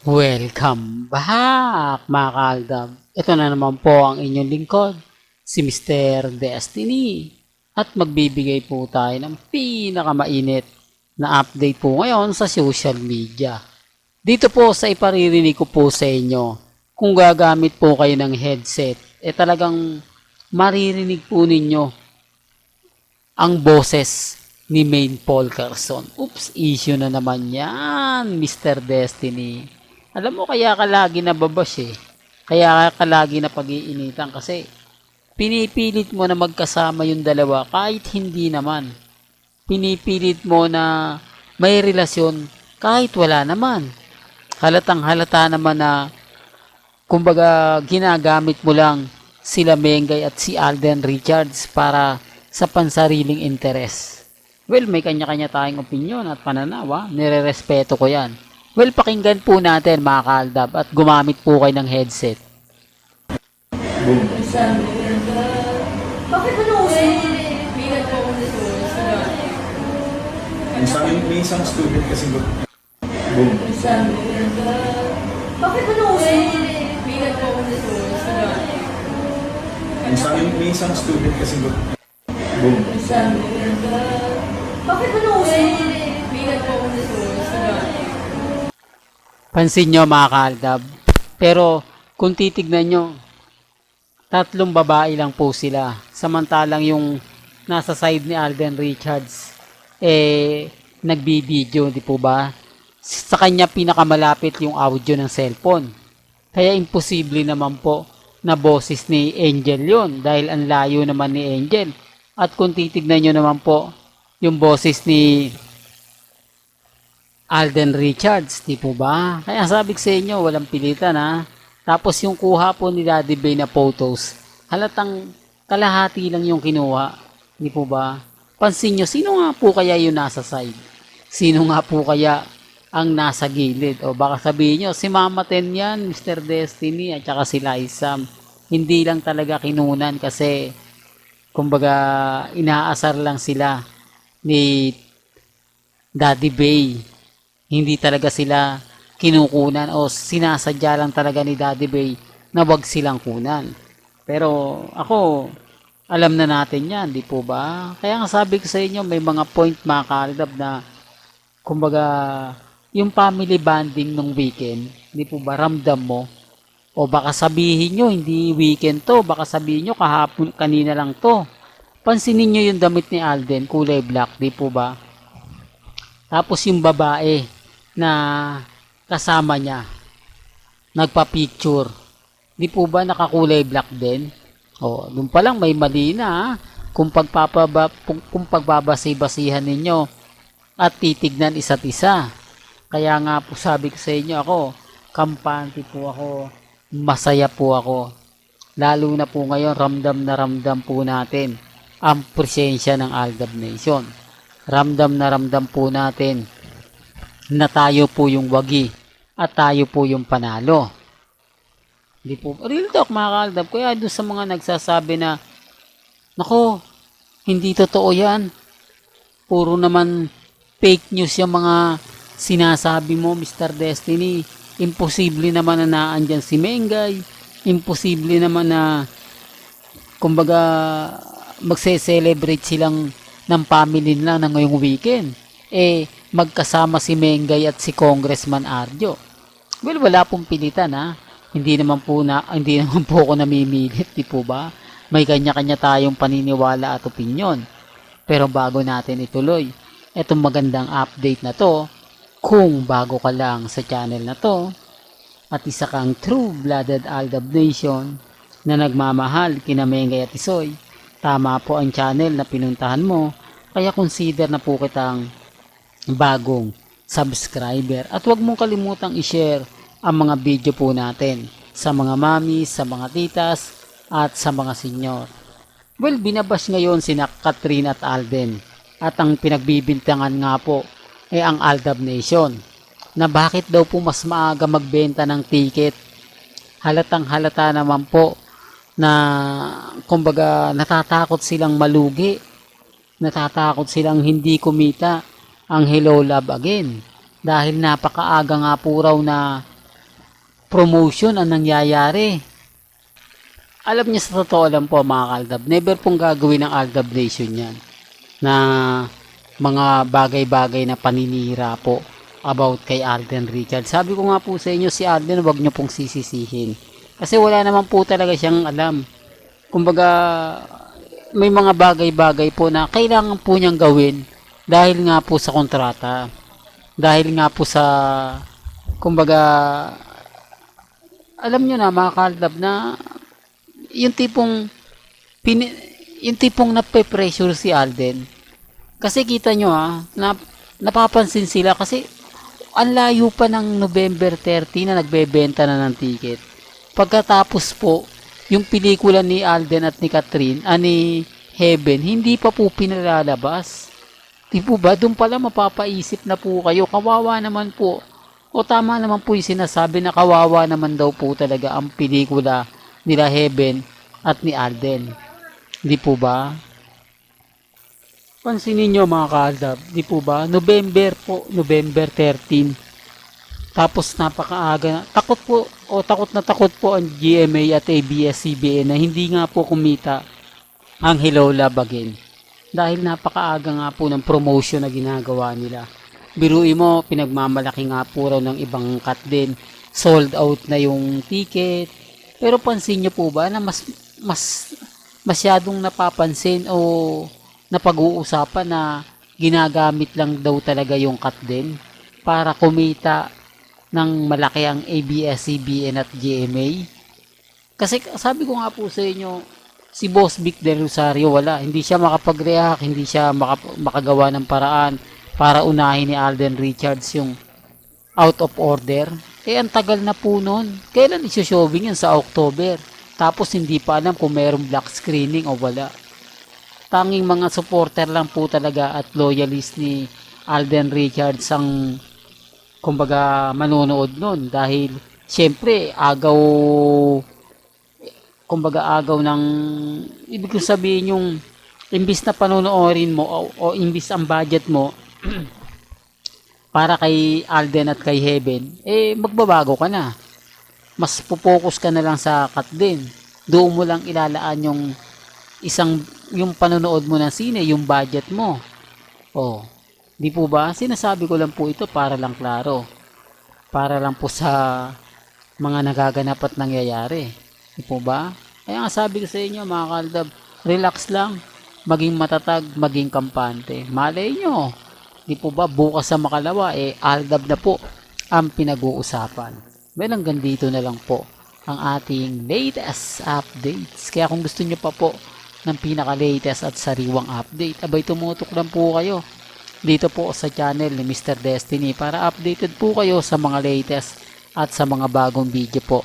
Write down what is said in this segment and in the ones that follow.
Welcome back mga kaaldab. Ito na naman po ang inyong lingkod, si Mr. Destiny. At magbibigay po tayo ng pinakamainit na update po ngayon sa social media. Dito po sa iparirinig ko po sa inyo, kung gagamit po kayo ng headset, talagang maririnig po ninyo ang boses ni Maine Paul Carson. Oops, issue na naman yan, Mr. Destiny. Alam mo, kaya ka lagi nababash eh. Kaya ka lagi na pag-iinitan kasi pinipilit mo na magkasama yung dalawa kahit hindi naman. Pinipilit mo na may relasyon kahit wala naman. Halatang halata naman na kumbaga ginagamit mo lang sila Mengay at si Alden Richards para sa pansariling interes. Well, may kanya-kanya tayong opinion at pananaw, nire-respeto ko yan. Well, pakinggan po natin mga kaaldab at gumamit po kayo ng headset. Boom. Bakit ano uso? May isang student kasi boom. Bakit ano uso? May isang student kasi boom. Bakit ano uso? Pansin nyo mga kaaldab. Pero kung titignan nyo, 3 babae lang po sila. Samantalang yung nasa side ni Alden Richards, nagbibideo, di po ba? Sa kanya pinakamalapit yung audio ng cellphone. Kaya imposible naman po na boses ni Angel yon dahil ang layo naman ni Angel. At kung titignan nyo naman po, yung boses ni Alden Richards, di po ba? Kaya sabi ko sa inyo, walang pilitan ha. Tapos yung kuha po ni Daddy Bay na photos, halatang kalahati lang yung kinuha, di po ba? Pansin nyo, sino nga po kaya yung nasa side? Sino nga po kaya ang nasa gilid? O baka sabihin nyo, si Mama Ten yan, Mr. Destiny, at saka si Liza. Hindi lang talaga kinunan kasi, kumbaga, inaasar lang sila ni Daddy Bay. Hindi talaga sila kinukunan o sinasadya lang talaga ni Daddy Bay na wag silang kunan. Pero ako, alam na natin yan, di po ba? Kaya nga sabi ko sa inyo, may mga point mga kaaldab na kumbaga, yung family bonding ng weekend, di po ba, ramdam mo? O baka sabihin nyo, hindi weekend to, baka sabihin nyo, kahapon, kanina lang to. Pansinin nyo yung damit ni Alden, kulay black, di po ba? Tapos yung babae na kasama niya, nagpa-picture. Di po ba nakakulay black din? O, dun pa lang may mali na kung pagbabasi-basihan ninyo at titignan isa't isa. Kaya nga po sabi ko sa inyo, ako, kampante po ako, masaya po ako. Lalo na po ngayon, ramdam na ramdam po natin ang presensya ng Aldab Nation. Ramdam na ramdam po natin na tayo po yung wagi at tayo po yung panalo. Hindi po, real talk mga kaaldab. Kaya doon sa mga nagsasabi na, nako, hindi totoo yan. Puro naman fake news yung mga sinasabi mo, Mr. Destiny. Imposible naman na naandyan si Mengay. Imposible naman na, kumbaga, magse-celebrate silang ng family nila na ngayong weekend. Magkasama si Mengay at si Congressman Arjo. Well, wala pong pilitan ha. Hindi naman po ako namimilit, di po ba? May kanya-kanya tayong paniniwala at opinyon. Pero bago natin ituloy etong magandang update na to, kung bago ka lang sa channel na to, at isa kang true-blooded Aldab Nation na nagmamahal kina Mengay at Isoy, tama po ang channel na pinuntahan mo, kaya consider na po kitang bagong subscriber. At huwag mong kalimutang i-share ang mga video po natin sa mga mami, sa mga titas, at sa mga senyor. Well, binabash ngayon sina Catherine at Alden. At ang pinagbibintangan nga po ay ang Aldab Nation na bakit daw po mas maaga magbenta ng ticket. Halatang halata naman po na kumbaga natatakot silang malugi. Natatakot silang hindi kumita ang Hello Love Again. Dahil napakaaga nga po raw na promotion ang nangyayari. Alam niya sa totoo lang po mga Aldab, never pong gagawin ng Aldab Nation yan na mga bagay-bagay na paninira po about kay Alden Richards. Sabi ko nga po sa inyo, si Alden wag niyo pong sisisihin. Kasi wala naman po talaga siyang alam. Kumbaga, may mga bagay-bagay po na kailangan po niyang gawin dahil nga po sa kontrata. Dahil nga po sa, kumbaga, alam niyo na mga Aldab na yung tipong nape-pressure si Alden. Kasi kita nyo napapansin sila kasi ang layo pa ng November 30 na nagbebenta na ng ticket. Pagkatapos po, yung pelikula ni Alden at ni Catherine, ni Heaven, hindi pa po pinalalabas. Di po ba? Doon pala mapapaisip na po kayo. Kawawa naman po. O tama naman po yung sinasabi na kawawa naman daw po talaga ang pelikula nila Heaven at ni Alden. Di po ba? Pansinin nyo mga ka-Aldab, di po ba? November 13. Tapos napakaaga. Takot na takot po ang GMA at ABS-CBN na hindi nga po kumita ang Hello Love Again. Dahil napakaaga nga po ng promotion na ginagawa nila. Biruin mo, pinagmamalaki nga po raw ng ibang cut din. Sold out na yung ticket. Pero pansin nyo po ba na mas masyadong napapansin o napag-uusapan na ginagamit lang daw talaga yung cut din para kumita ng malaki ang ABS-CBN at GMA. Kasi sabi ko nga po sa inyo, si Boss Vic Del Rosario wala. Hindi siya makapag-react, hindi siya makagawa ng paraan para unahin ni Alden Richards yung out of order. Ang tagal na po nun. Kailan iso-showing yan? Sa October. Tapos hindi pa alam kung mayroong black screening o wala. Tanging mga supporter lang po talaga at loyalist ni Alden Richards ang kumbaga manonood nun. Dahil syempre agaw ng ibig ko sabihin yung imbis na panonoorin mo o imbis ang budget mo para kay Alden at kay Heaven, magbabago ka na. Mas pupokus ka na lang sa cut din. Doon mo lang ilalaan yung panonood mo ng sine, yung budget mo. Di po ba? Sinasabi ko lang po ito para lang klaro. Para lang po sa mga nagaganap at nangyayari. Di po ba? Kaya nga sabi ko sa inyo mga Aldab, relax lang, maging matatag, maging kampante. Malay nyo, di po ba bukas sa makalawa, Aldab na po ang pinag-uusapan. Well, hanggang dito na lang po ang ating latest updates. Kaya kung gusto nyo pa po ng pinaka-latest at sariwang update, abay tumutok lang po kayo dito po sa channel ni Mr. Destiny para updated po kayo sa mga latest at sa mga bagong video po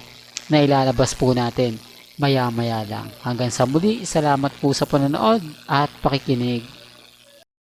na ilalabas po natin maya-maya lang. Hanggang sa muli, salamat po sa panonood at pakikinig.